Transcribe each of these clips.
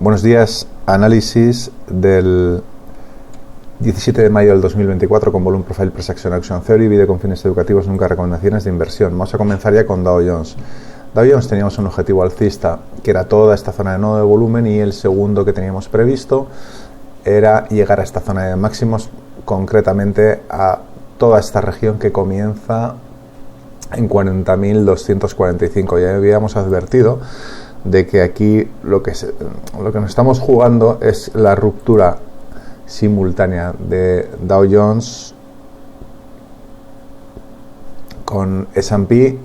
Buenos días, análisis del 17 de mayo del 2024 con Volume Profile Price Action Auction Theory, vídeo con fines educativos, nunca recomendaciones de inversión. Vamos a comenzar ya con Dow Jones. Dow Jones teníamos un objetivo alcista que era toda esta zona de nodo de volumen, y el segundo que teníamos previsto era llegar a esta zona de máximos, concretamente a toda esta región que comienza en 40.245. Ya habíamos advertido de que aquí lo que nos estamos jugando es la ruptura simultánea de Dow Jones con S&P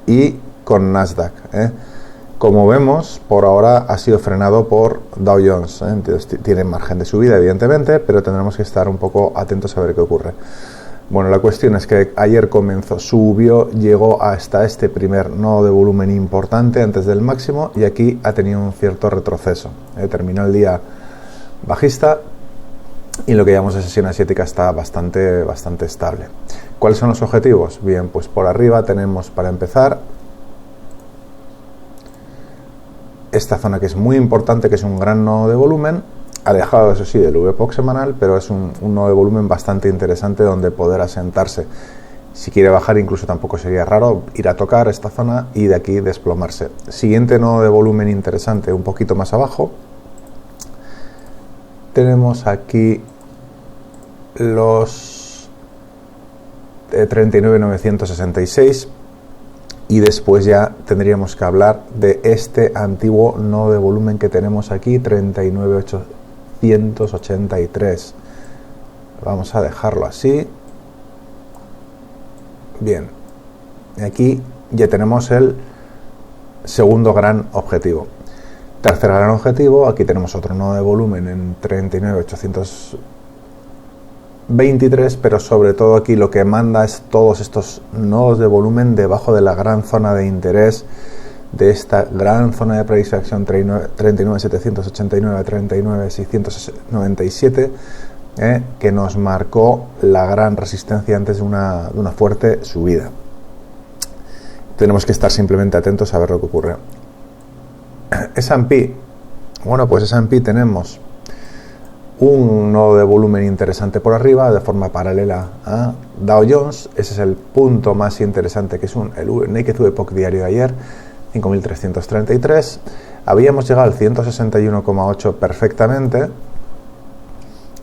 y con Nasdaq. Como vemos, por ahora ha sido frenado por Dow Jones. Entonces, tiene margen de subida, evidentemente, pero tendremos que estar un poco atentos a ver qué ocurre. Bueno, la cuestión es que ayer subió, llegó hasta este primer nodo de volumen importante antes del máximo, y aquí ha tenido un cierto retroceso. Terminó el día bajista y lo que llamamos de sesión asiática está bastante estable. ¿Cuáles son los objetivos? Bien, pues por arriba tenemos, para empezar, esta zona que es muy importante, que es un gran nodo de volumen, alejado, eso sí, del VPOC semanal, pero es un nodo de volumen bastante interesante donde poder asentarse. Si quiere bajar, incluso tampoco sería raro ir a tocar esta zona y de aquí desplomarse. Siguiente nodo de volumen interesante, un poquito más abajo, tenemos aquí los 39.966, y después ya tendríamos que hablar de este antiguo nodo de volumen que tenemos aquí, 39.883. Vamos a dejarlo así. Bien, aquí ya tenemos el segundo gran objetivo. Tercer gran objetivo, aquí tenemos otro nodo de volumen en 39.823, pero sobre todo aquí lo que manda es todos estos nodos de volumen debajo de la gran zona de interés, de esta gran zona de price action 39.789 a 39.697, que nos marcó la gran resistencia antes de una fuerte subida. Tenemos que estar simplemente atentos a ver lo que ocurre. S&P, bueno, pues S&P tenemos un nodo de volumen interesante por arriba, de forma paralela a Dow Jones. Ese es el punto más interesante, que es el Naked VPOC diario de ayer, 5.333. Habíamos llegado al 161,8 perfectamente.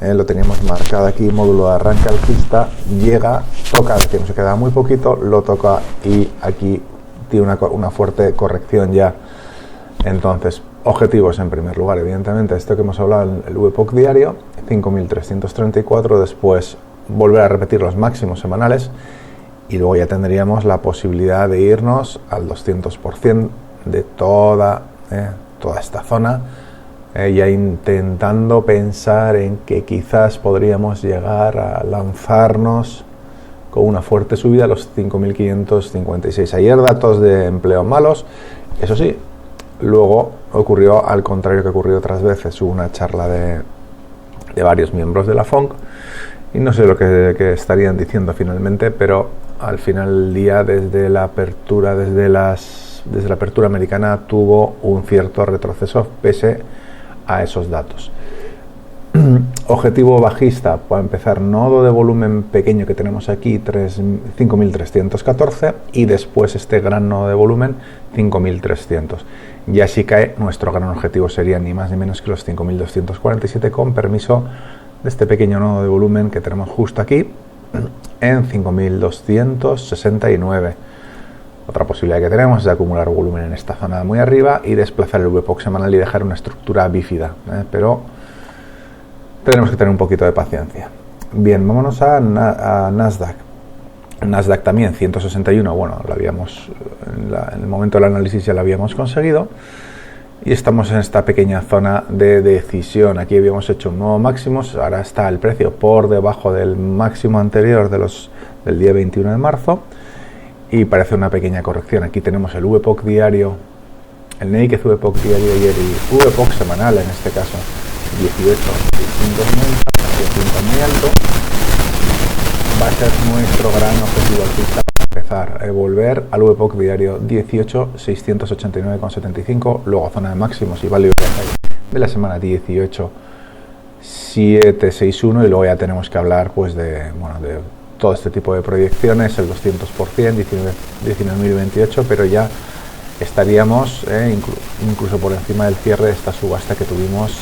Lo teníamos marcado aquí, módulo de arranque alcista. Llega, toca, que nos queda muy poquito, lo toca y aquí tiene una fuerte corrección ya. Entonces, objetivos en primer lugar, evidentemente, esto que hemos hablado, el VPOC diario, 5.334, después volver a repetir los máximos semanales, y luego ya tendríamos la posibilidad de irnos al 200% de toda esta zona, ya intentando pensar en que quizás podríamos llegar a lanzarnos con una fuerte subida a los 5.556. Ayer datos de empleo malos, eso sí. Luego ocurrió al contrario que ha ocurrido otras veces. Hubo una charla de varios miembros de la FONC y no sé lo que estarían diciendo finalmente, pero al final del día, desde la apertura americana, tuvo un cierto retroceso pese a esos datos. Objetivo bajista, para empezar, nodo de volumen pequeño que tenemos aquí, 5.314, y después este gran nodo de volumen, 5.300. Ya si cae, nuestro gran objetivo sería ni más ni menos que los 5.247, con permiso de este pequeño nodo de volumen que tenemos justo aquí, en 5.269. Otra posibilidad que tenemos es de acumular volumen en esta zona muy arriba y desplazar el VPOC semanal y dejar una estructura bífida, pero tenemos que tener un poquito de paciencia. Bien, vámonos a Nasdaq. Nasdaq también, 161, bueno, en el momento del análisis ya lo habíamos conseguido, y estamos en esta pequeña zona de decisión. Aquí habíamos hecho un nuevo máximo, ahora está el precio por debajo del máximo anterior del día 21 de marzo, y parece una pequeña corrección. Aquí tenemos el VPOC diario, el Naked VPOC diario ayer y VPOC semanal, en este caso 18, muy alto. Va a ser nuestro gran objetivo alcista para empezar, volver al VPOC diario 18.689,75, luego zona de máximos y value de la semana 18,761, y luego ya tenemos que hablar pues de todo este tipo de proyecciones, el 200%, 19.028, pero ya estaríamos incluso por encima del cierre de esta subasta que tuvimos,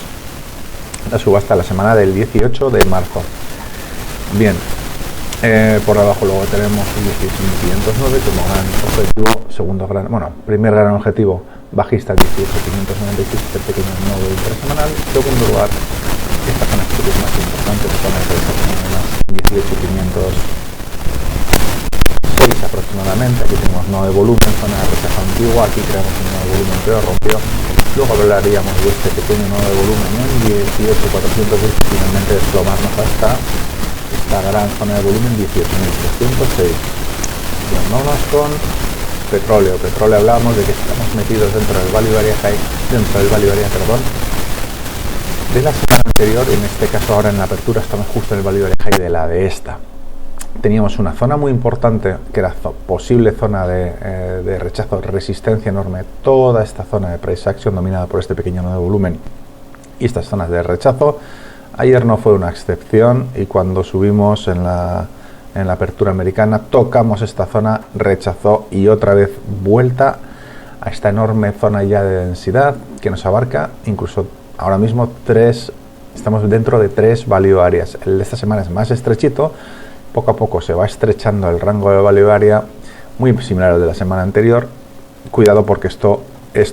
la subasta la semana del 18 de marzo. Bien, por debajo luego tenemos 18.509 como gran objetivo, primer gran objetivo bajista 18.596, este pequeño nodo intersemanal. Segundo lugar, esta zona que es más importante, la zona de 18.506 aproximadamente. Aquí tenemos nodo de volumen, zona de rechazo antigua, aquí creamos un nodo de volumen pero rompió. Luego hablaríamos de este pequeño nodo de volumen en 18.410 y finalmente desplomarnos hasta esta gran zona de volumen 18.306. Bien, vámonos con petróleo. Petróleo, hablamos de que estamos metidos dentro del Value Area High, de la semana anterior, y en este caso ahora en la apertura estamos justo en el Value Area High de la de esta. Teníamos una zona muy importante que era posible zona de rechazo, resistencia enorme, toda esta zona de price action dominada por este pequeño nodo de volumen y estas zonas de rechazo. Ayer no fue una excepción, y cuando subimos en la apertura americana tocamos esta zona, rechazó y otra vez vuelta a esta enorme zona ya de densidad que nos abarca incluso ahora mismo estamos dentro de 3 value areas. El de esta semana es más estrechito, poco a poco se va estrechando el rango de value area, muy similar al de la semana anterior. Cuidado porque esto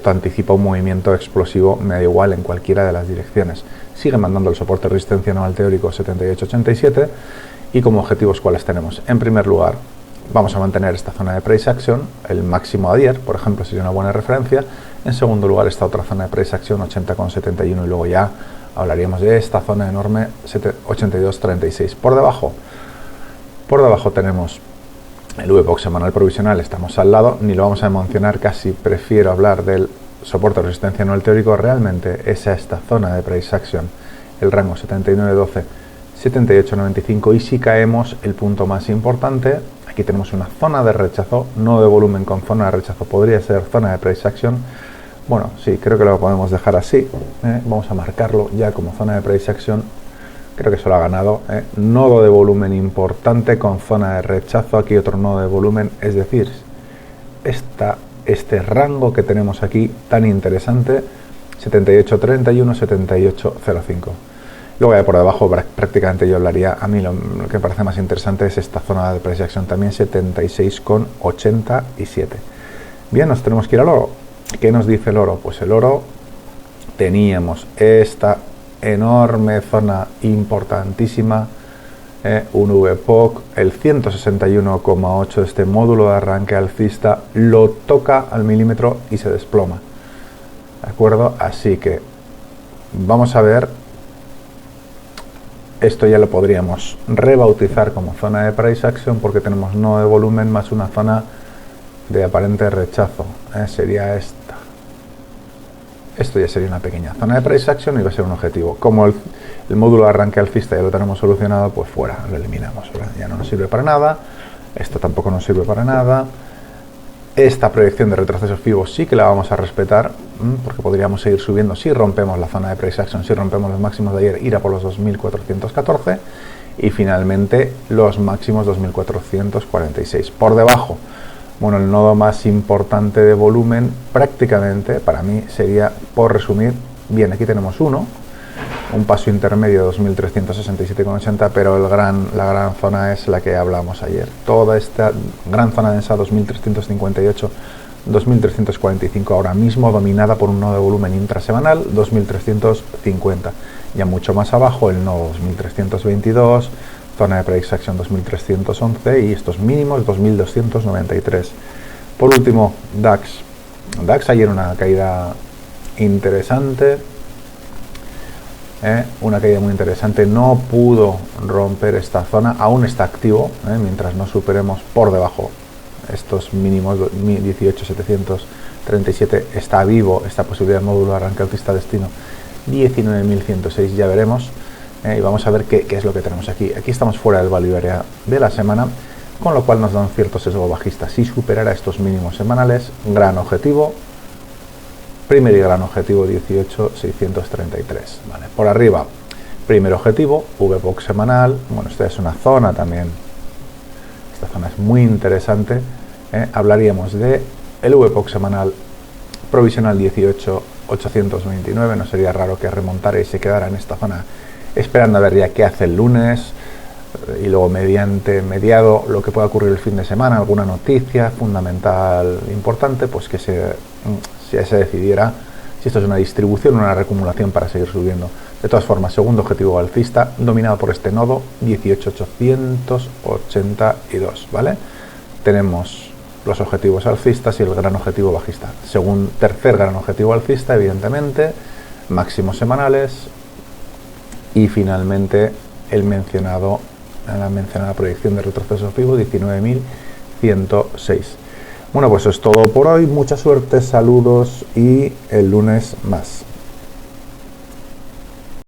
anticipa un movimiento explosivo, me da igual en cualquiera de las direcciones. Sigue mandando el soporte de resistencia anual teórico 78.87, y como objetivos, ¿cuáles tenemos? En primer lugar, vamos a mantener esta zona de price action, el máximo de ayer, por ejemplo, sería una buena referencia. En segundo lugar, esta otra zona de price action 80,71, y luego ya hablaríamos de esta zona enorme 82.36. Por debajo tenemos el VPOC semanal provisional, estamos al lado, ni lo vamos a mencionar, casi prefiero hablar del soporte de resistencia anual teórico. Realmente es a esta zona de price action, el rango 79.12, 78.95, y si caemos, el punto más importante, aquí tenemos una zona de rechazo, no de volumen con zona de rechazo, podría ser zona de price action. Bueno, sí, creo que lo podemos dejar así, vamos a marcarlo ya como zona de price action. Creo que eso lo ha ganado, nodo de volumen importante con zona de rechazo, aquí otro nodo de volumen, es decir, este rango que tenemos aquí tan interesante, 78.31, 78.05. Luego ya por debajo prácticamente yo hablaría, a mí lo que me parece más interesante es esta zona de price action también, 76,87. Bien, nos tenemos que ir al oro. ¿Qué nos dice el oro? Pues el oro, teníamos esta enorme zona importantísima, un VPOC, el 161,8 de este módulo de arranque alcista, lo toca al milímetro y se desploma. ¿De acuerdo? Así que vamos a ver. Esto ya lo podríamos rebautizar como zona de price action porque tenemos nodo de volumen más una zona de aparente rechazo. Sería esta. Esto ya sería una pequeña zona de price action y va a ser un objetivo. Como el módulo de arranque alcista ya lo tenemos solucionado, pues fuera, lo eliminamos, ¿verdad? Ya no nos sirve para nada. Esto tampoco nos sirve para nada. Esta proyección de retroceso FIBO sí que la vamos a respetar, porque podríamos seguir subiendo si rompemos la zona de price action, si rompemos los máximos de ayer, ir a por los 2.414 y finalmente los máximos 2.446. Por debajo, bueno, el nodo más importante de volumen prácticamente para mí sería, por resumir, bien, aquí tenemos un paso intermedio de 2.367,80, pero la gran zona es la que hablamos ayer. Toda esta gran zona densa 2.358, 2.345 ahora mismo dominada por un nodo de volumen intrasemanal 2.350. Ya mucho más abajo el nodo 2.322, zona de price action 2.311 y estos mínimos 2.293. Por último, DAX. DAX ayer una caída interesante. Una caída muy interesante, no pudo romper esta zona, aún está activo, mientras no superemos por debajo estos mínimos 18.737, está vivo esta posibilidad de módulo de arranque alcista destino 19.106, ya veremos, y vamos a ver qué es lo que tenemos aquí. Aquí estamos fuera del value area de la semana, con lo cual nos da un cierto sesgo bajista. Si superara estos mínimos semanales, gran objetivo, primer y gran objetivo 18,633. ¿Vale? Por arriba, primer objetivo, VPOC semanal. Bueno, esta es una zona también. Esta zona es muy interesante. Hablaríamos de el VPOC semanal provisional 18,829. No sería raro que remontara y se quedara en esta zona esperando a ver ya qué hace el lunes. Y luego mediado lo que pueda ocurrir el fin de semana, alguna noticia fundamental importante, pues que se decidiera si esto es una distribución o una reacumulación para seguir subiendo. De todas formas, segundo objetivo alcista dominado por este nodo 18,882, ¿vale? Tenemos los objetivos alcistas y el gran objetivo bajista. Según tercer gran objetivo alcista, evidentemente, máximos semanales y finalmente la mencionada proyección de retroceso FIBO 19.106. Bueno, pues eso es todo por hoy. Mucha suerte, saludos y el lunes más.